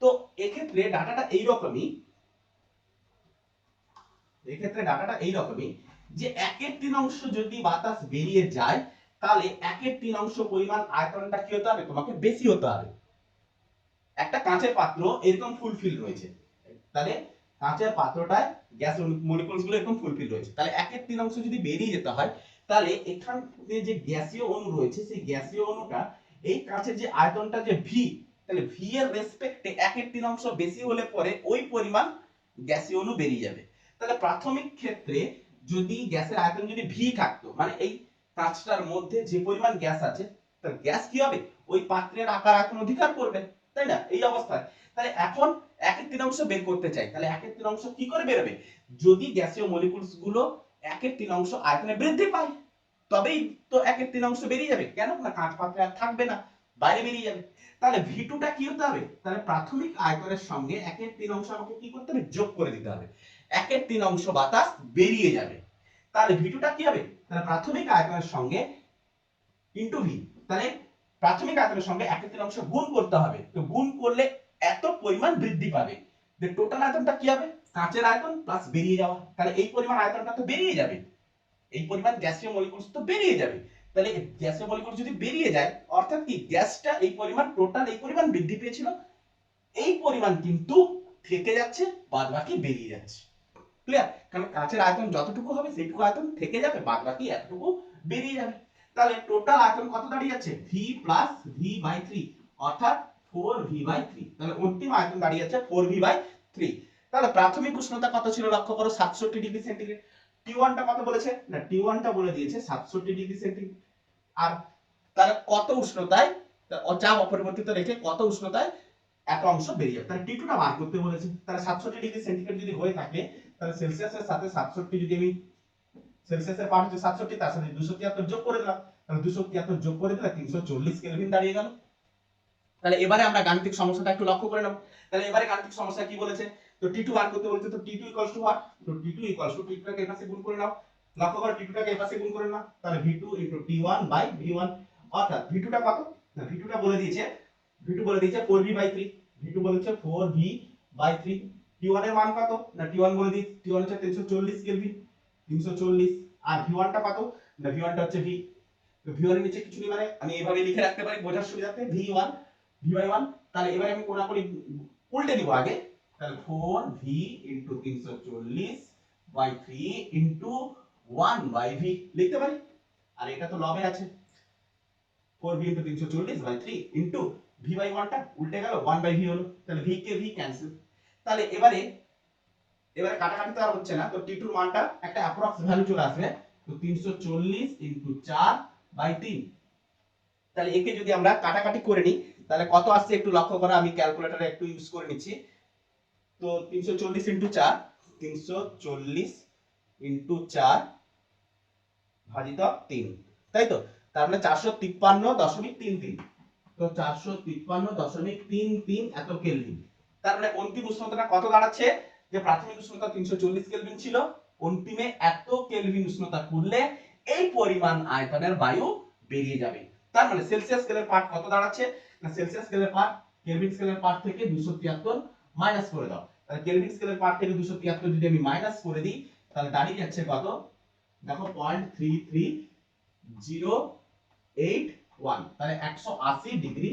S1: তো এক্ষেত্রে ডাটাটা এইরকমই, যে 1/3 যদি বাতাস বেরিয়ে যায় তাহলে 1/3 পরিমাণ আয়তনটা কি হতে হবে, তোমাকে বেশি হতে হবে। একটা কাঁচের পাত্র এরকম ফুলফিল রয়েছে, তাহলে কাঁচের পাত্রটায় গ্যাস মলিকুলস গুলো এরকম ফুলফিল রয়েছে, তাহলে 1/3 যদি বেরিয়ে যেতে হয় তাহলে এখানে যে গ্যাসীয় অণু রয়েছে সেই গ্যাসীয় অণুটা এই কাঁচের যে আয়তনটা যে ভি, তাহলে ভি এর রেসপেক্টে 1/3 বেশি হলে পরে ওই পরিমাণ গ্যাসীয় অণু বেরিয়ে যাবে। তাহলে প্রাথমিক ক্ষেত্রে যদি গ্যাসের আয়তন যদি ভি থাকতো, মানে এই কাঁচটার মধ্যে যে পরিমাণ গ্যাস আছে, তাহলে গ্যাস কি হবে, ওই পাত্রের আকার আয়তন অধিকার করবে, তাই না, এই অবস্থায়। তাহলে এখন 1/3 বের করতে চাই, তাহলে 1/3 কি করে বেরোবে, যদি গ্যাসীয় মলিকুলস গুলো 1/3 আয়তনে বৃদ্ধি পায়, তবেই তো 1/3 বেরিয়ে যাবে। কেন না, কাঁচ পাত্রে আর থাকবে না, বাইরে বেরিয়ে যাবে। তাহলে V2টা কি হতে হবে, তাহলে প্রাথমিক আয়তনের সঙ্গে 1/3 আমাকে কি করতে হবে, যোগ করে দিতে হবে, 1/3 বাতাস বেরিয়ে যাবে। তাহলে V2টা কি হবে, তাহলে প্রাথমিক আয়তনের সঙ্গে ইনটু ভি, তাহলে প্রাথমিক আয়তনের সঙ্গে 1/3 গুণ করতে হবে, তো গুণ করলে এত পরিমাণ বৃদ্ধি পাবে, যে টোটাল আয়তনটা কি হবে, কাঁচের আয়তন প্লাস বেরিয়ে যাওয়া, তাহলে এই পরিমাণ আয়তনটা তো বেরিয়ে যাবে, এই পরিমাণ গ্যাসীয় মলিকুলস তো বেরিয়ে যাবে। তাহলে গ্যাসীয় মলিকুল যদি বেরিয়ে যায়, অর্থাৎ কি গ্যাসটা এই পরিমাণ, টোটাল এই পরিমাণ বৃদ্ধি পেয়েছিল, এই পরিমাণ কিন্তু থেকে যাচ্ছে, বাদ বাকি বেরিয়ে যাচ্ছে। ক্লিয়ার, কারণ কাঁচের আয়তন যতটুকু হবে সেইটুকু আয়তন থেকে যাবে, বাদ বাকি এতটুকু বেরিয়ে যাবে। তাহলে টোটাল আয়তন কত দাঁড়িয়ে যাচ্ছে, v প্লাস v বাই 3, অর্থাৎ 4v বাই 3, তাহলে অন্তিম আয়তন দাঁড়িয়ে যাচ্ছে 4v বাই 3। তাহলে প্রাথমিক উষ্ণতা কত ছিল লক্ষ্য করো, 67 ডিগ্রি সেন্টিগ্রেড। T1 টা কত বলেছে, না T1 টা বলে দিয়েছে 67 ডিগ্রি সেন্টিগ্রেড। আর তাহলে কত উষ্ণতায়, চাপ অপরিবর্তিত রেখে কত উষ্ণতায় এত অংশ বেরিয়ে যাবে, তাহলে T2 টা বার করতে বলেছে। তাহলে 67 ডিগ্রি সেন্টিগ্রেড যদি হয়ে থাকে, তাহলে সেলসিয়াসের সাথে 67 যদি আমি, সেলসিয়াসের পার্ট হচ্ছে 67, তার সাথে 273 যোগ করে দিলাম, তাহলে 273 যোগ করে দিলে 340 কেলভিন দাঁড়িয়ে গেল। তাহলে এবারে আমরা গাণিতিক সমস্যাটা একটু লক্ষ্য করে নাও। তাহলে এবারে গাণিতিক সমস্যা কি বলেছে, তো T2 বার করতে বলেছে, তো T2 ইকুয়ালস টু হোয়াট, তো T2 ইকুয়ালস টু, T2 টাকে এই পাশে গুণ করে নাও, লক্ষ্য করো T2 টাকে এই পাশে গুণ করে নাও, তাহলে V2 T1 বাই V1, অর্থাৎ V2 টা কত, না V2 টা বলে দিয়েছে, V2 বলে দিয়েছে 4v বাই 3, V2 বলেছে 4v বাই 3, T1 এর মান কত, না T1 বলে দিই, T1 হচ্ছে 340 কেলভিন, 340। আর V1 টা কত, না V1 টা হচ্ছে V। তো V1 এর নিচে কিছু নেই, মানে আমি এইভাবে লিখে রাখতে পারি বোঝার সুবিধার্থে V1 V/1। তাহলে এবারে আমি কোনাকুনি উল্টে দিব আগে, তাহলে 4V * 340/3 * 1/V লিখতে পারি। আর এটা তো লবে আছে, 4V * 340/3 V/1 টা উল্টে গেল, 1/V হলো, তাহলে V কে V ক্যান্সেল। তাহলে এবারে কাটাকাটি তো আর হচ্ছে না, তো T2 এর মানটা একটা অ্যাপ্রক্স ভ্যালু চলে আসবে, তো 340 * 4/3। তাহলে একে যদি আমরা কাটাকাটি করে নিই তাহলে কত আসছে একটু লক্ষ্য করো, আমি ক্যালকুলেটরে একটু ইউজ করে নিচ্ছি। তো 340 * 4, 340 * 4 ভাজিত 3, তাই তো? তার মানে 453.33। তো 453.33 এত কেলভিন। তার মানে অন্তিম উষ্ণতাটা কত দাঁড়াচ্ছে, যে প্রাথমিক উষ্ণতা 340 কেলভিন ছিল, অন্তিমে এত কেলভিন উষ্ণতা করলে এই পরিমাণ আয়তনের বায়ু বেরিয়ে যাবে। তার মানে সেলসিয়াস স্কেলের পার্ট কত দাঁড়াচ্ছে, না সেলসিয়াস স্কেলের পার্ট কেলভিন স্কেলের পার্ট থেকে 273 মাইনাস করে দাও। তাহলে কেলভিন স্কেলের পার্ট থেকে 273 যদি আমি মাইনাস করে দিই তাহলে দাঁড়িয়ে যাচ্ছে কত, দেখো 0.33081, তাহলে 180 ডিগ্রি,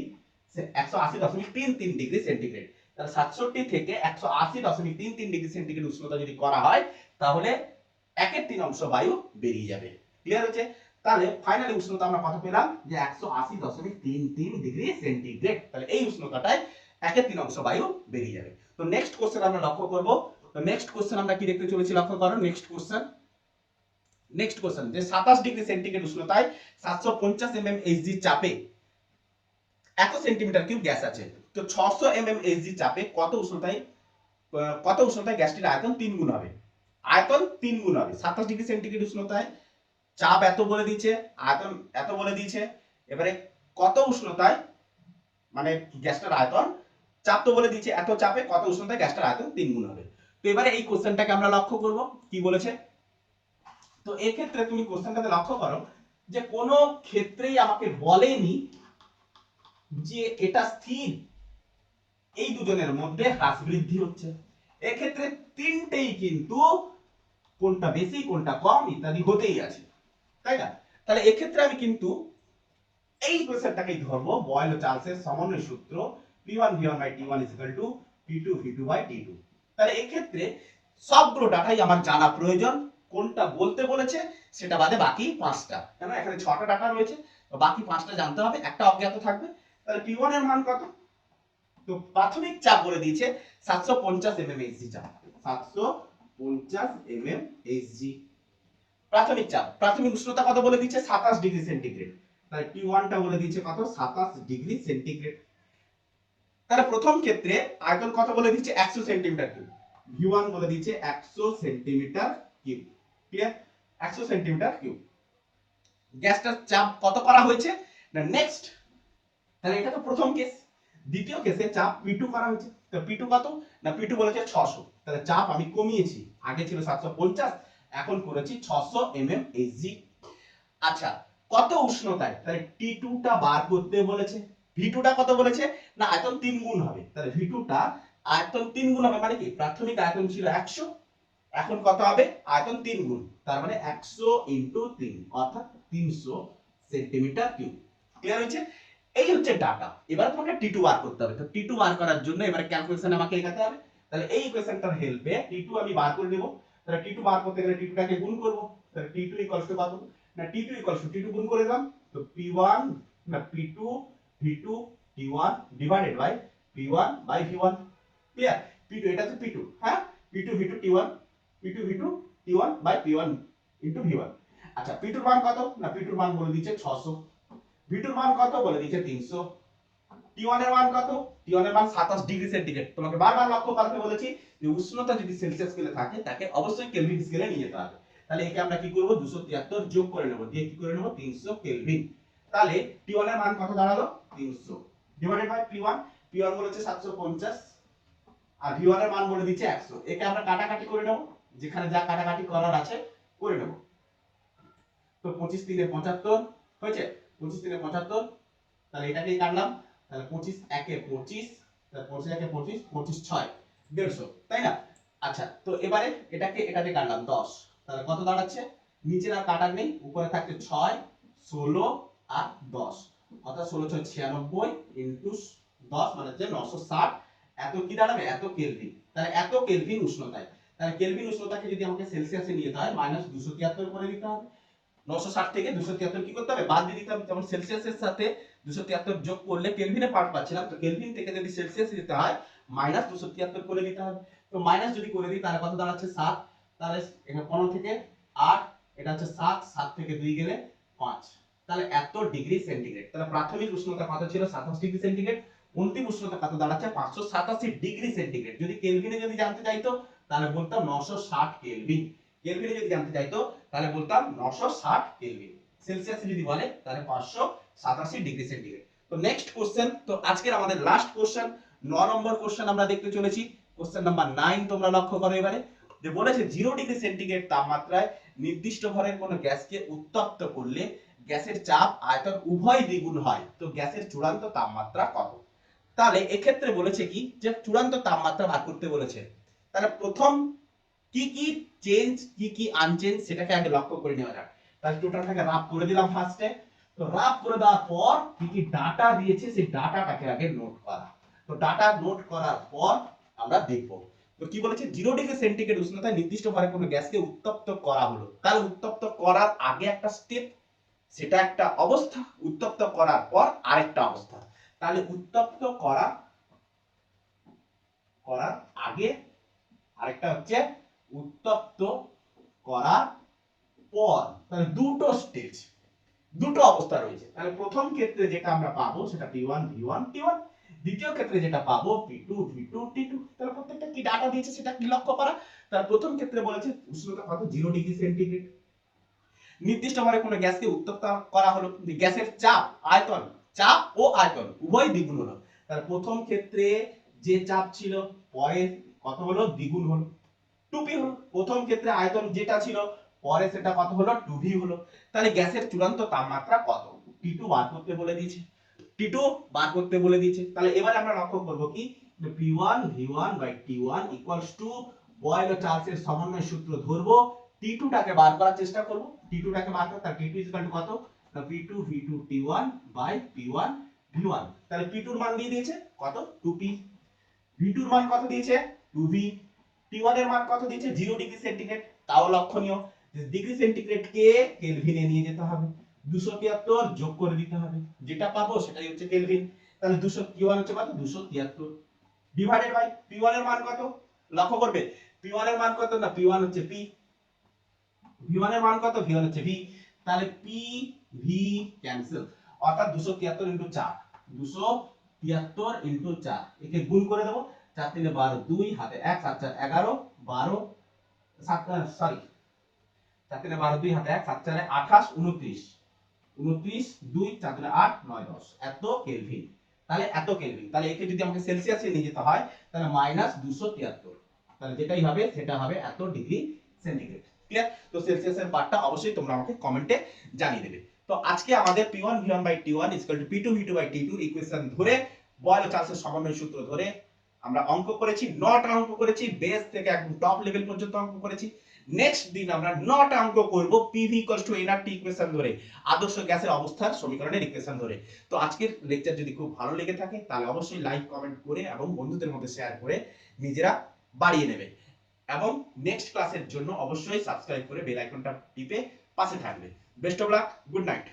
S1: 180.33 ডিগ্রি সেন্টিগ্রেড। তাহলে 67 থেকে 180.33 ডিগ্রি সেন্টিগ্রেড উষ্ণতা যদি করা হয় তাহলে 1/3 বায়ু বেরিয়ে যাবে। ক্লিয়ার হচ্ছে? তাহলে ফাইনালি উষ্ণতা আমরা কত পেলাম, যে 180.33 ডিগ্রি সেন্টিগ্রেড। তাহলে এই উষ্ণতাটায় 1/3 বায়ু বেরিয়ে যাবে। তো নেক্সট কোশ্চেন আমরা লক্ষ্য করব। তো নেক্সট কোশ্চেন আমরা কি দেখতে চলেছি লক্ষ্য করো। নেক্সট কোশ্চেন যে 27 ডিগ্রি সেন্টিগ্রেড উষ্ণতায় 750 mmHg চাপে এত সেন্টিমিটার কিউব গ্যাস আছে। তো 600 mmHg চাপে কত উষ্ণতায় গ্যাসটির আয়তন 3 গুণ হবে। আয়তন 3 গুণ হবে। 27 ডিগ্রি সেন্টিগ্রেড উষ্ণতায় চাপ এত বলে দিয়েছে, আয়তন এত বলে দিয়েছে। এবারে কত উষ্ণতায় মানে গ্যাসটার আয়তন, চাপ তো বলে দিয়েছে, এত চাপে কত উষ্ণতায় গ্যাসটার আয়তন 3 গুণ হবে। তো এবারে এই কোশ্চেনটাকে আমরা লক্ষ্য করব কি বলেছে। তো এই ক্ষেত্রে তুমি কোশ্চেনটাতে লক্ষ্য করো যে কোনো ক্ষেত্রেই আমাকে বলেনি যে এটা স্থির, এই দুজনের মধ্যে হ্রাস বৃদ্ধি হচ্ছে। এক্ষেত্রে তিনটেই কিন্তু কোনটা বেশি কোনটা কম ইত্যাদি হতেই আছে, তাই না? তাহলে এক্ষেত্রে আমি কিন্তু এই কোশ্চেনটাকেই ধরবো বয়েল ও চার্লসের সমন্বয় সূত্র P1V1/T1 = P2V2/T2। তাহলে এক্ষেত্রে সবগুলো ডাটাই আমার জানা প্রয়োজন। কোনটা বলতে বলেছে সেটা বাদে বাকি 5টা, কেন এখানে 6টা ডাটা রয়েছে, তো বাকি 5টা জানতে হবে, একটা অজ্ঞাত থাকবে। তাহলে P1 এর মান কত, তো প্রাথমিক চাপ বলে দিয়েছে 750 mmHg চাপ, 750 mmHg প্রাথমিক চাপ। প্রাথমিক উষ্ণতা কত বলে দিয়েছে, 27 ডিগ্রি সেন্টিগ্রেড। তাহলে T1 টা বলে দিয়েছে কত, 27 ডিগ্রি সেন্টিগ্রেড। তাহলে প্রথম ক্ষেত্রে আয়তন কত বলে দিয়েছে, 100 সেন্টিমিটার কিউব। V1 বলে দিয়েছে 100 centimetre cube. Clear? 100 centimetre cube. গ্যাসটার চাপ কত করা হয়েছে, না নেক্সট, তাহলে এটা তো প্রথম কেস। দ্বিতীয় কেসে চাপ P2 করা হয়েছে। তো P2 কত, না P2 বলেছে 600। তাহলে চাপ আমি কমিয়েছি, আগে ছিল 750, এখন করেছি 600 mmHg। আচ্ছা, কত উষ্ণতায়, তাহলে T2 টা বার করতে বলেছে। V2 টা কত বলেছে, না আয়তন 3 গুণ হবে। তাহলে V2 টা আয়তন 3 গুণ হবে, মানে কি প্রাথমিক আয়তন ছিল 100, এখন কত হবে, আয়তন 3 গুণ, তার মানে 100 * 3 অর্থাৎ 300 সেন্টিমিটার কিউব। ক্লিয়ার হয়েছে? এই হচ্ছে ডাটা। এবার তোমাকে T2 বার করতে হবে। তো T2 বার করার জন্য এবারে ক্যালকুলেশন আমাকে এগাতে হবে। তাহলে এই ইকুয়েশনটার হেল্পে T2 আমি বার করে নেব। তাহলে T2 বার করতে গেলে T2 টাকে গুণ করব। তাহলে T2 = কত, না T2 = T2 গুণ করে দিলাম, তো P1 না P2 V2 T1 divided by P1/V1। Clear? P2 এটা তো P2, হ্যাঁ, P2 V2 T1, P2 V2 T1 by P1 * V1। আচ্ছা, P2 এর মান কত, না P2 এর মান বলে দিয়েছে 600, V2 এর মান কত বলে দিয়েছে 300, T1 এর মান কত, T1 এর মান 27 ডিগ্রি সেন্টিগ্রেড। তোমাকে বারবার লক্ষ্য করতে বলেছি যে উষ্ণতা যদি সেলসিয়াস স্কেলে থাকে তাকে অবশ্যই কেলভিন স্কেলে নিয়ে যেতে হবে। তাহলে একে আমরা কি করব, 273 যোগ করে নেব, দিয়ে কি করে নেব 300 কেলভিন। তাহলে T1 এর মান কত দাঁড়ালো, 300 ডিভাইডেড বাই P1, P1 বলেছে 750 আর V1 এর মান বলে দিয়েছে 100। একে আমরা কাটাকাটি করে নেব, যেখানে যা কাটাকাটি করার আছে করে নেব। তো 25 × 3 = 75 হয়েছে, 25 × 3 = 75। তাহলে এটাকেই কাটলাম, তাহলে 25 × 1 = 25, তাহলে 25 × 1 = 25, 25 × 6 150, তাই না? আচ্ছা, তো এবারে এটাকে এটাতে কাটলাম 10, তাহলে কত দাঁড়াচ্ছে? নিচের আর কাটার নেই, উপরে থাকছে 6, 16 আর 10, অর্থাৎ 16 6 96 ইনটু 10 মানে হচ্ছে 960। এত কি দাঁড়াবে? এত কেলভিন। তাহলে এত কেলভিন উষ্ণতায়, তাহলে কেলভিন উষ্ণতাকে যদি আমাকে সেলসিয়াসে নিয়ে যেতে হয় -273 করে দিতে হবে। 960 থেকে 273 কি করতে হবে? বাদ দিয়ে দিতে হবে। যেমন সেলসিয়াসের সাথে 273 যোগ করলে কেলভিনে পার্ট পাচ্ছিলাম, তো কেলভিন থেকে যদি সেলসিয়াসে যেতে হয় -273 করে দিতে হবে। তো মাইনাস যদি করে দিই তাহলে কত দাঁড়াচ্ছে? 7। তাহলে এখানে 15 থেকে 8, এটা হচ্ছে 7, 7 থেকে 2 গেলে 5। তাহলে এত ডিগ্রি সেন্টিগ্রেড। তাহলে প্রাথমিক উষ্ণতা কত ছিল? 27 ডিগ্রি সেন্টিগ্রেড। অন্তিম উষ্ণতা কত দাঁড়াচ্ছে? 587 ডিগ্রি সেন্টিগ্রেড। যদি কেলভিনে যদি জানতে চাইতো তাহলে বলতাম 960 কেলভিন। কেলভিনে যদি জানতে চাইতো তাহলে বলতাম 960 কেলভিন। সেলসিয়াসে যদি বলে তাহলে 587 ডিগ্রি সেন্টিগ্রেড। তো নেক্সট কোশ্চেন, তো আজকের আমাদের লাস্ট কোশ্চেন, 9 নম্বর কোশ্চেন আমরা দেখতে চলেছি। কোশ্চেন নাম্বার 9 তোমরা লক্ষ্য করো এবারে, যে বলেছে 0 ডিগ্রি সেন্টিগ্রেড তাপমাত্রায় নির্দিষ্ট ভরের কোনো গ্যাসকে উত্তপ্ত করলে গ্যাসের চাপ আয়তন উভয় দ্বিগুণ হয়, তো গ্যাসের চূড়ান্ত তাপমাত্রা কত? তাহলে এক্ষেত্রে বলেছে কি, যে চূড়ান্ত তাপমাত্রা বার করতে বলেছে। তাহলে প্রথম কি কি চেঞ্জ কি কি আনচেঞ্জ সেটাকে আগে লক্ষ্য করে নেওয়া যাক। তাহলে টোটালটাকে রাফ করে দিলাম ফার্স্টে। তো রাফ করে দেওয়ার পর কি কি ডাটা দিয়েছে সেই ডাটাটাকে আগে নোট করা। তো ডাটা নোট করার পর আমরা দেখব। তো কি বলেছে? 0 ডিগ্রি সেন্টিগ্রেড উষ্ণতায় নির্দিষ্ট ভরে কোনো গ্যাসকে উত্তপ্ত করা হলো। তাহলে উত্তপ্ত করার আগে একটা স্টেপ, সেটা একটা অবস্থা, উত্তপ্ত করার পর আরেকটা অবস্থা। তাহলে উত্তপ্ত করার আগে আরেকটা হচ্ছে উত্তপ্ত করার পর। তাহলে দুটো স্টেজ, দুটো অবস্থা রয়েছে। তাহলে প্রথম ক্ষেত্রে যেটা আমরা পাবো সেটা P1 V1 T1, দ্বিতীয় ক্ষেত্রে যেটা পাবো P2 V2 T2। তাহলে প্রত্যেকটা কি ডাটা দিয়েছে সেটা কি লক্ষ্য করা। তাহলে প্রথম ক্ষেত্রে বলেছে উষ্ণতা কত? 0 ডিগ্রি সেন্টিগ্রেড। নির্দিষ্ট ভরে কোনো গ্যাসকে উত্তপ্ত করা হলো, গ্যাসের চাপ আয়তন, চাপ ও আয়তন উভয় দ্বিগুণ হলো। তাহলে প্রথম ক্ষেত্রে যে চাপ ছিল পরে কত হলো? দ্বিগুণ হলো, 2p হলো। প্রথম ক্ষেত্রে আয়তন যেটা ছিল পরে সেটা কত হলো? 2v হলো। তাহলে গ্যাসের চূড়ান্ত তাপমাত্রা কত? T2 বার করতে বলে দিয়েছে, T2 বার করতে বলে দিয়েছে। তাহলে এবারে আমরা লক্ষ্য করব কি, P1 V1 T1 বয়েল ও চার্লসের সমন্বয় সূত্র ধরবো, T2 টাকে বার করার চেষ্টা করব। T2 টাকে বার করতে, T2 কত? P2 V2 T1 P1 V1। তাহলে P2 এর মান দিয়ে দিয়েছে কত? 2p। V2 এর মান কত দিয়েছে? 2v। T1 এর মান কত দিয়েছে? 0 ডিগ্রি সেন্টিগ্রেড। তাও লক্ষণীয় যে ডিগ্রি সেন্টিগ্রেড কে কেলভিনে নিয়ে যেতে হবে, 273 যোগ করে দিতে হবে, যেটা পাবো সেটাই হচ্ছে কেলভিন। তাহলে 200 Q1 হচ্ছে কত? 273 ডিভাইডেড বাই P1 এর মান কত? লক্ষ্য করবে P1 এর মান কত? না P1 হচ্ছে P, V1 এর মান কত? V1 হচ্ছে V। তাহলে P V ক্যান্সেল, অর্থাৎ 273 ইনটু 4, 273 ইনটু 4, একে গুণ করে দেব। 4 3 12, 2 হাতে 1, 7 4 11, 12 7 সরি 4 3 12, 2 হাতে 1, 7 4 28, 29, 29 2 4 3 8 9 10, এত কেলভিন। তাহলে এত কেলভিন। তাহলে একে যদি আমাকে সেলসিয়াসে নিয়ে যেতে হয় তাহলে -273, তাহলে যেটাই হবে সেটা হবে এত ডিগ্রি সেন্টিগ্রেড। ক্লিয়ার? তো সেলসিয়াসের পার্টটা অবশ্যই তোমরা আমাকে কমেন্টে জানিয়ে দেবে। তো আজকে আমাদের P1 V1 T1 P2 V2 T2 equation ধরে, বয়েল ও চার্লসের সমন্বয় সূত্র ধরে আমরা অঙ্ক করেছি, 9টা অঙ্ক করেছি, বেস থেকে একদম টপ লেভেল পর্যন্ত অঙ্ক করেছি। নেক্সট দিন আমরা 9টা অঙ্ক করব PV nRT ইকুয়েশন ধরে, আদর্শ গ্যাসের অবস্থার সমীকরণের ইকুয়েশন ধরে। তো আজকের লেকচার যদি খুব ভালো লেগে থাকে তাহলে অবশ্যই লাইক কমেন্ট করে এবং বন্ধুদের মধ্যে শেয়ার করে নিজেরা বাড়িয়ে নেবে, এবং নেক্সট ক্লাসের জন্য অবশ্যই সাবস্ক্রাইব করে বেল আইকনটা টিপে পাশে থাকবে। Best of luck, good night.